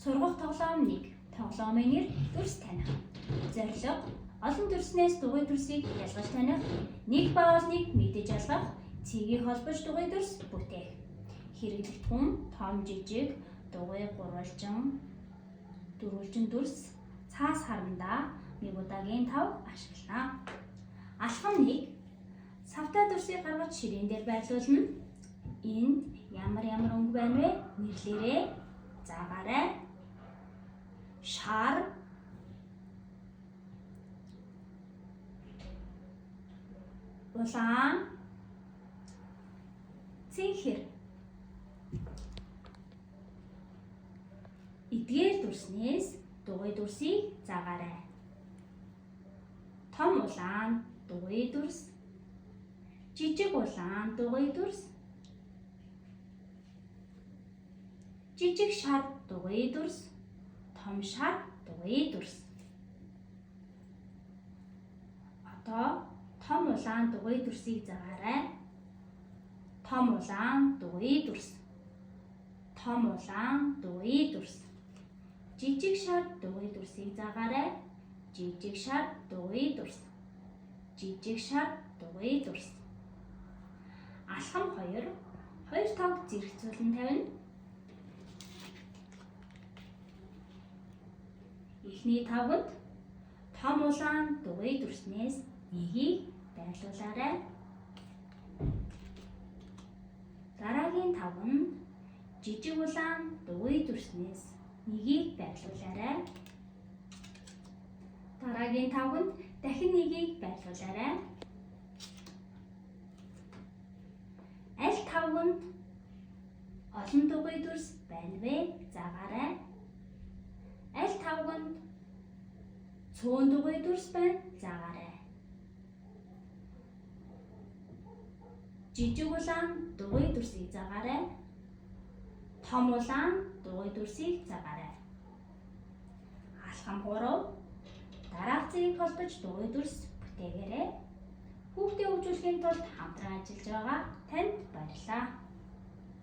Сургах тоглоом 1. Тоглоомын нэр дүрс таних. Зорилго: олон дүрснээс дугуй дүрсийг ялгаж таних, нэг ба олныг мэдэж ялгах, цэгийг холбож дугуй дүрс бүтээх. Хэрэглэгдэх хүн том жижиг дугуй дөрвөлжин дүрс цаас харамдаа 1 удаагийн 5 ашиглана. Алхам 1. Савтай дүрсийг гаргаж ширээн дээр байрлуулна. Энд ямар өнгө байна вэ? Нэрлээрээ заагаарай. Шар, улаан, цэнхэр. Эдгээр дүрснээс дугуй дүрсийг заагаарай. Том улаан дугуй дүрс, жижиг улаан дугуй дүрс, жижиг шар дугуй дүрс, том шар дугуй дүрс. Одоо том улаан дугуй дүрсийг заагаарай. Том улаан дугуй дүрс, том улаан дугуй дүрс. Жижиг шар дугуй дүрсийг заагаарай. Жижиг шар дугуй дүрс, жижиг шар дугуй дүрс. Алхам 2. 2 тог зэрэгцүүлэн тавина. Эхний тавганд том улаан дугуй дүрснээс нэгийг байрлуулаарай. Дараагийн тавганд жижиг улаан дугуй дүрснээс нэгийг байрлуулаарай. Дараагийн тавганд дахин нэгийг байрлуулаарай. Аль тавганд олон дугуй дүрс байна вэ? Заагаарай. Аль тавганд цөөн дугуй дүрс байна? Заагаарай. Жижиг улаан дугуй дүрсийг заагаарай. Том улаан дугуй дүрсийг заагаарай. Алхам 3. Дараах цэгийг холбож дугуй дүрс бүтээгээрэй. Хүүхдээ хөгжүүлэхийн тулд хамтран ажиллаж байгаа танд баярлалаа.